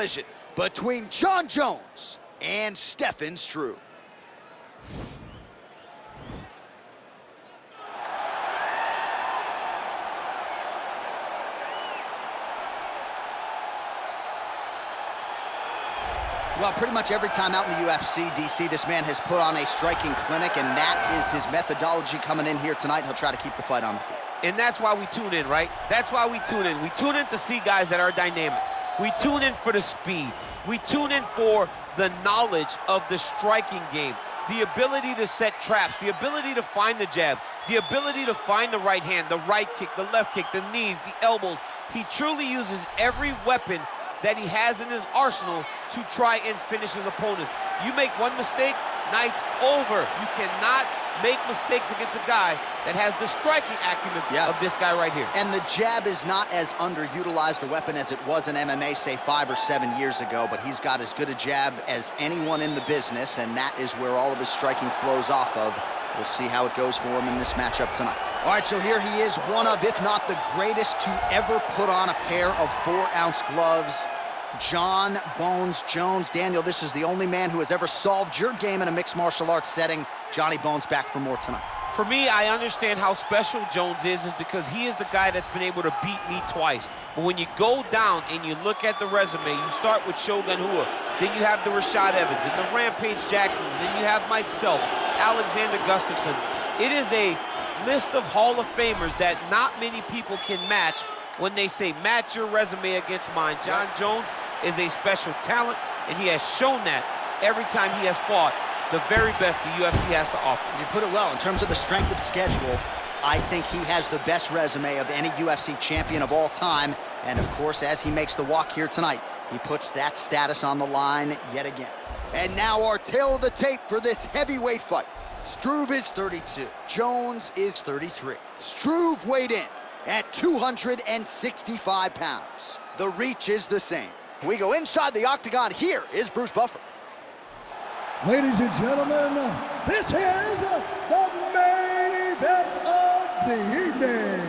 collision between Jon Jones and Stefan Struve. Well, pretty much every time out in the UFC, DC, this man has put on a striking clinic, and that is his methodology coming in here tonight. He'll try to keep the fight on the feet. And that's why we tune in, right? That's why we tune in. We tune in to see guys that are dynamic. We tune in for the speed. We tune in for the knowledge of the striking game, the ability to set traps, the ability to find the jab, the ability to find the right hand, the right kick, the left kick, the knees, the elbows. He truly uses every weapon that he has in his arsenal to try and finish his opponents. You make one mistake, night's over. You cannot make mistakes against a guy that has the striking acumen of this guy right here. And the jab is not as underutilized a weapon as it was in MMA, say 5 or 7 years ago, but he's got as good a jab as anyone in the business, and that is where all of his striking flows off of. We'll see how it goes for him in this matchup tonight. All right, so here he is, one of, if not the greatest to ever put on a pair of 4-ounce gloves. Jon Bones Jones. Daniel, this is the only man who has ever solved your game in a mixed martial arts setting. Johnny Bones back for more tonight. For me, I understand how special Jones is because he is the guy that's been able to beat me twice. But when you go down and you look at the resume, you start with Shogun Rua, then you have the Rashad Evans, and the Rampage Jackson, then you have myself, Alexander Gustafsson. It is a list of Hall of Famers that not many people can match when they say match your resume against mine. Jon Jones is a special talent, and he has shown that every time he has fought the very best the UFC has to offer. You put it well. In terms of the strength of schedule, I think he has the best resume of any UFC champion of all time. And of course, as he makes the walk here tonight, he puts that status on the line yet again. And now our tail of the tape for this heavyweight fight. Struve is 32. Jones is 33. Struve weighed in at 265 pounds. The reach is the same. We go inside the octagon. Here is Bruce Buffer. Ladies and gentlemen, this is the main event of the evening.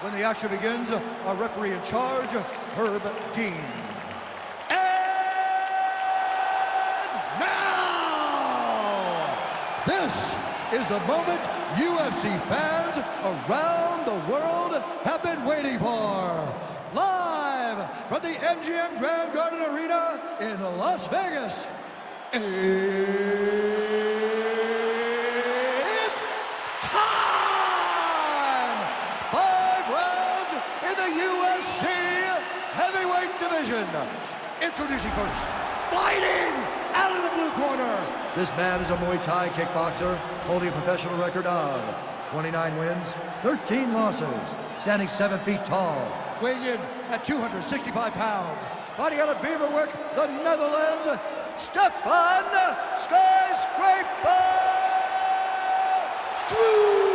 When the action begins, our referee in charge, Herb Dean. And now, this is the moment UFC fans around the world have been waiting for. Live from the MGM Grand Garden Arena in Las Vegas. It's time! 5 rounds in the UFC heavyweight division. Introducing first, fighting out of the blue corner. This man is a Muay Thai kickboxer holding a professional record of 29 wins, 13 losses, standing 7 feet tall, weighing in at 265 pounds. Fighting out of Beverwijk, the Netherlands, Stefan Skyscraper Struve!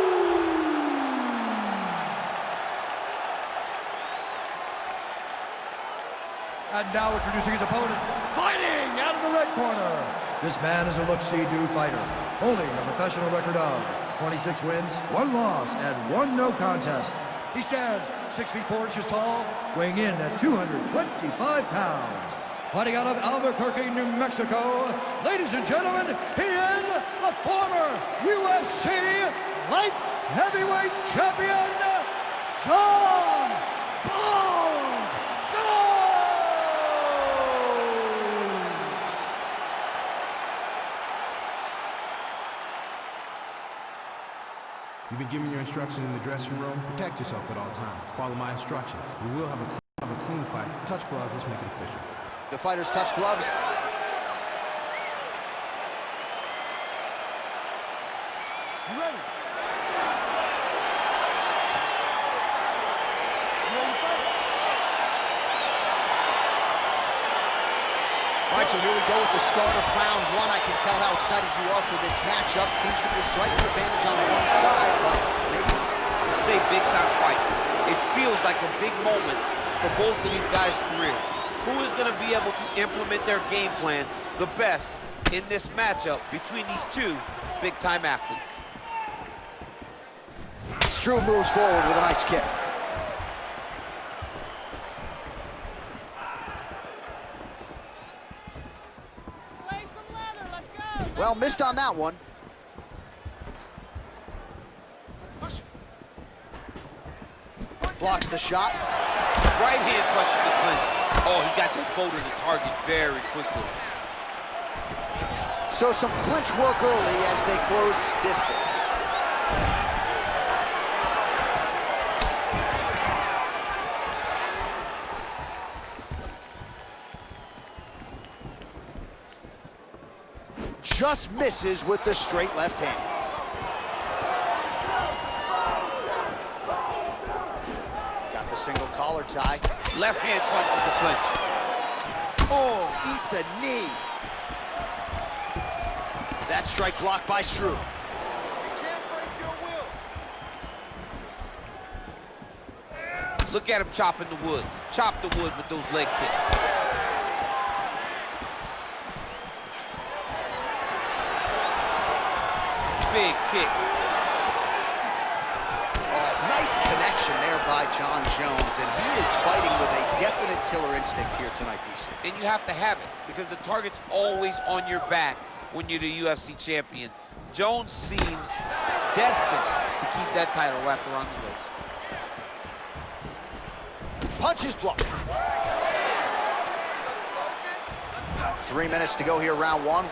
And now introducing his opponent, fighting out of the red corner. This man is a look-see-do fighter, holding a professional record of 26 wins, 1 loss, and 1 no contest. He stands 6 feet 4 inches tall, weighing in at 225 pounds. Fighting out of Albuquerque, New Mexico, ladies and gentlemen, he is the former UFC light heavyweight champion, Jon Bones Jones! You've been given your instructions in the dressing room. Protect yourself at all times. Follow my instructions. We will have a clean fight. Touch gloves. Let's make it official. The fighters touch gloves. You ready? All right, so here we go with the start of round 1. I can tell how excited you are for this matchup. Seems to be a striking advantage on one side, but maybe... This is a big-time fight. It feels like a big moment for both of these guys' careers. Who is going to be able to implement their game plan the best in this matchup between these two big-time athletes? Struve moves forward with a nice kick. Well, missed on that one. Blocks the shot. Right hand flushes the clinch. Oh, he got the boat in the target very quickly. So some clinch work early as they close distance. Just misses with the straight left hand. Got the single collar tie. Left hand punch with the clinch. Oh, eats a knee. That strike blocked by Struve. Look at him chopping the wood. Chop the wood with those leg kicks. Big kick. Oh, nice connection there by John Jones, and he is fighting with a definite killer instinct here tonight, DC. And you have to have it, because the target's always on your back when you're the UFC champion. Jones seems destined to keep that title wrapped around his waist. Punch is blocked. 3 minutes to go here, round one.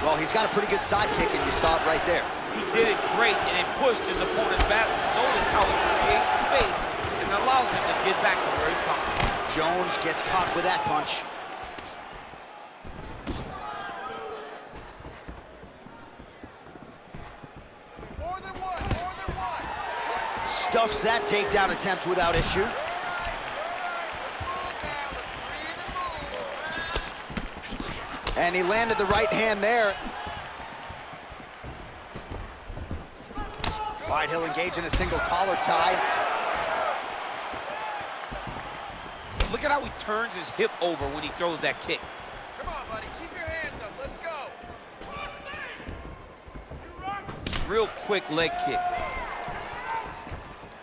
Well, he's got a pretty good sidekick, and you saw it right there. He did it great, and it pushed his opponent's back. Notice how he creates space and allows him to get back to where he's coming. Jones gets caught with that punch. More than one. Stuffs that takedown attempt without issue. And he landed the right hand there. All right, he'll engage in a single collar tie. Look at how he turns his hip over when he throws that kick. Come on, buddy, keep your hands up. Let's go. Real quick leg kick.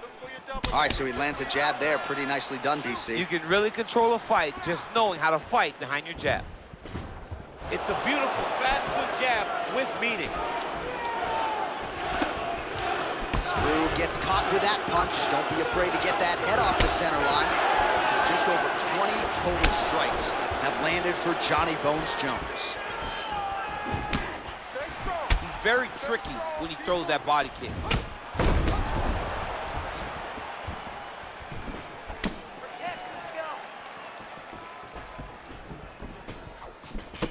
Look for your double. All right, so he lands a jab there. Pretty nicely done, DC. You can really control a fight just knowing how to fight behind your jab. It's a beautiful, fast, quick jab with meaning. Struve gets caught with that punch. Don't be afraid to get that head off the center line. So just over 20 total strikes have landed for Johnny Bones Jones. Stay strong. He's very tricky when he throws that body kick. Protect yourself.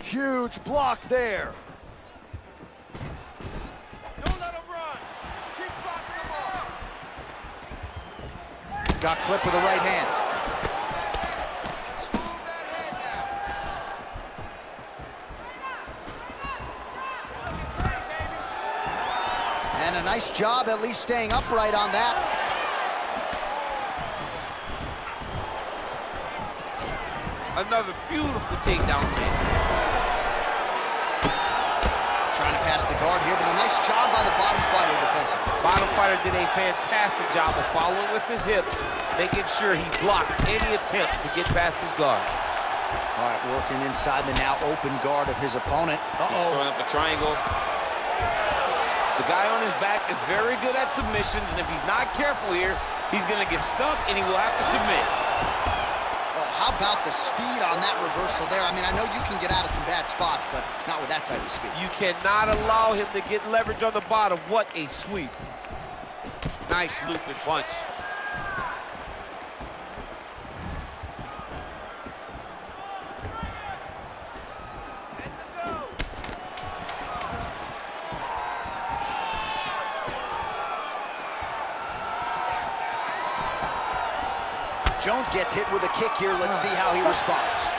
Huge block there. Don't let him run. Keep blocking him off. Got clipped with the right hand. Let's move that head now. And a nice job at least staying upright on that. Another beautiful takedown kick. Trying to pass the guard here, but a nice job by the bottom fighter defensively. Bottom fighter did a fantastic job of following with his hips, making sure he blocked any attempt to get past his guard. All right, working inside the now open guard of his opponent. Throwing up a triangle. The guy on his back is very good at submissions, and if he's not careful here, he's going to get stuck, and he will have to submit. Oh, how about the speed on that reversal there? I mean, I know you can get out of some bad spots, but not with that type of speed. You cannot allow him to get leverage on the bottom. What a sweep. Nice looping punch. Head to go. Jones gets hit with a kick here. Let's see how he responds.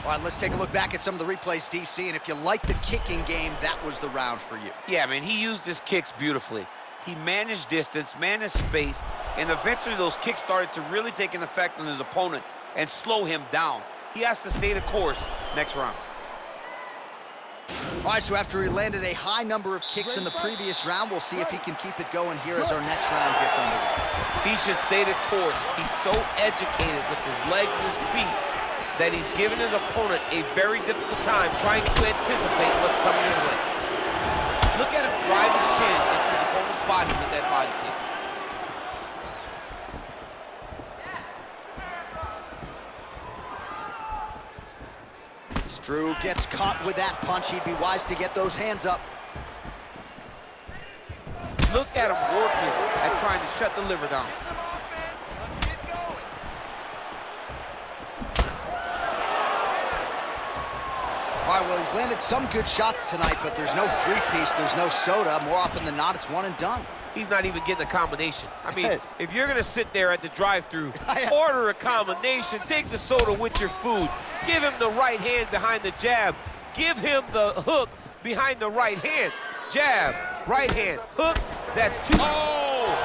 All right, let's take a look back at some of the replays, DC, and if you like the kicking game, that was the round for you. Yeah, man, he used his kicks beautifully. He managed distance, managed space, and eventually those kicks started to really take an effect on his opponent and slow him down. He has to stay the course next round. All right, so after he landed a high number of kicks in the previous round, we'll see if he can keep it going here as our next round gets underway. He should stay the course. He's so educated with his legs and his feet that he's given his opponent a very difficult time trying to anticipate what's coming his way. Look at him drive his shin into his opponent's body with that body kick. Struve gets caught with that punch. He'd be wise to get those hands up. Look at him working at trying to shut the liver down. Get some offense. Let's get going. All right, well, he's landed some good shots tonight, but there's no three-piece, there's no soda. More often than not, it's one and done. He's not even getting a combination. I mean, if you're gonna sit there at the drive-thru, Yeah. order a combination, take the soda with your food, give him the right hand behind the jab, give him the hook behind the right hand. Jab, right hand, hook, that's two. Oh!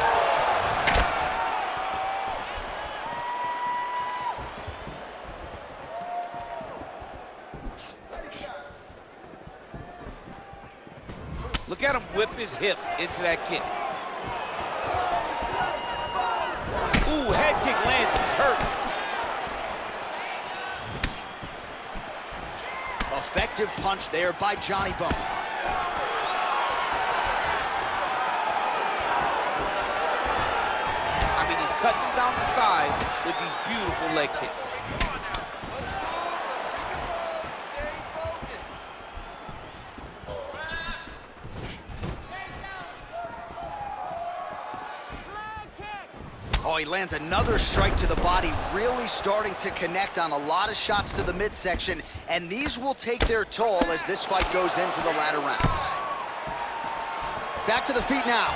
Look at him whip his hip into that kick. Ooh, head kick lands, he's hurt. Effective punch there by Johnny Bone. I mean, he's cutting him down the sides with these beautiful leg kicks. Come on now. Let's move. Let's recompose. Stay focused. Oh, he lands another strike to the body, really starting to connect on a lot of shots to the midsection, and these will take their toll as this fight goes into the latter rounds. Back to the feet now.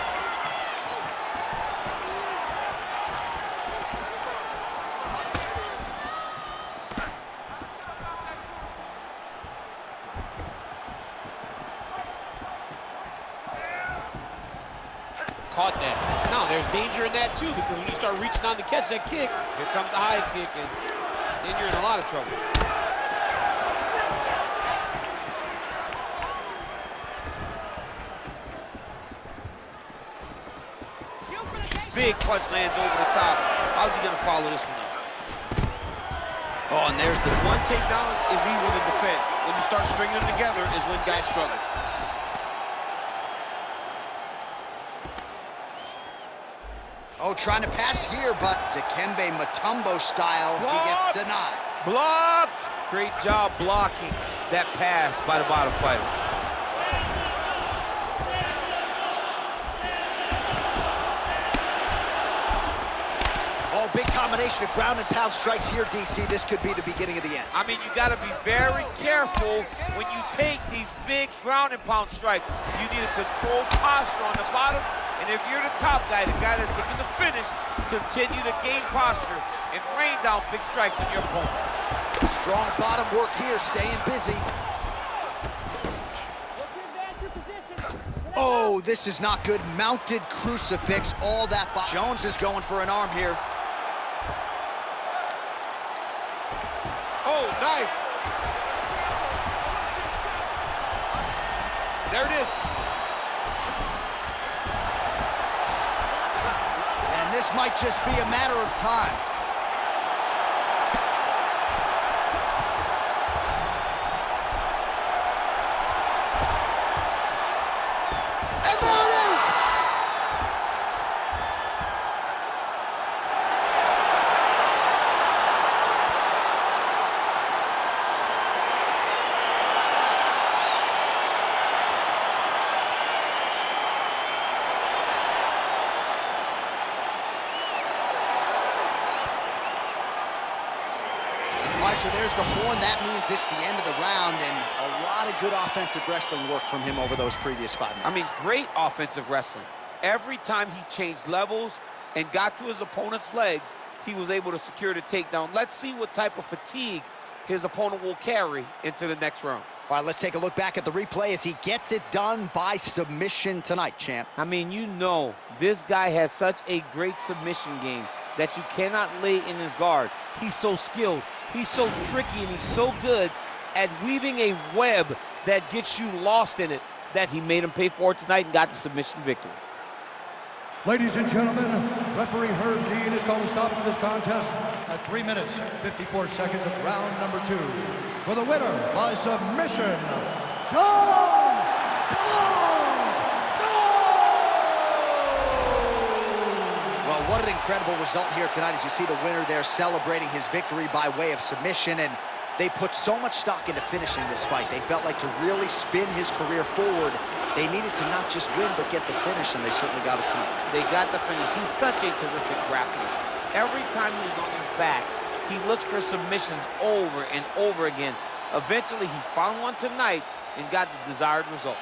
Caught that. Now, there's danger in that, too, because when you start reaching on to catch that kick, here comes the high kick, and then you're in a lot of trouble. Big punch lands over the top. How's he going to follow this one up? Oh, and there's the One takedown is easy to defend. When you start stringing them together is when guys struggle. Oh, trying to pass here, but Dikembe Mutombo style, he gets denied. Blocked! Great job blocking that pass by the bottom fighter. Oh, big combination of ground and pound strikes here, DC. This could be the beginning of the end. I mean, you got to be very careful when you take these big ground and pound strikes. You need a controlled posture on the bottom, and if you're the top guy, the guy that's looking to finish, continue to gain posture and rain down big strikes on your opponent. Strong bottom work here, staying busy. Oh, this is not good. Mounted crucifix, all that. Jones is going for an arm here. Oh, nice. There it is. And this might just be a matter of time. And there it is! All right, so there's the horn. That means it's the end of the round, and a lot of good offensive wrestling work from him over those previous 5 minutes. I mean, great offensive wrestling. Every time he changed levels and got to his opponent's legs, he was able to secure the takedown. Let's see what type of fatigue his opponent will carry into the next round. All right, let's take a look back at the replay as he gets it done by submission tonight, champ. I mean, you know, this guy has such a great submission game that you cannot lay in his guard. He's so skilled, he's so tricky, and he's so good at weaving a web that gets you lost in it, that he made him pay for it tonight and got the submission victory. Ladies and gentlemen, referee Herb Dean has called a stop to this contest at 3 minutes, 54 seconds of round number 2. For the winner by submission, John Jones! Well, what an incredible result here tonight as you see the winner there celebrating his victory by way of submission, and they put so much stock into finishing this fight. They felt like to really spin his career forward, they needed to not just win, but get the finish, and they certainly got it tonight. They got the finish. He's such a terrific grappler. Every time he's on his back, he looks for submissions over and over again. Eventually, he found one tonight and got the desired result.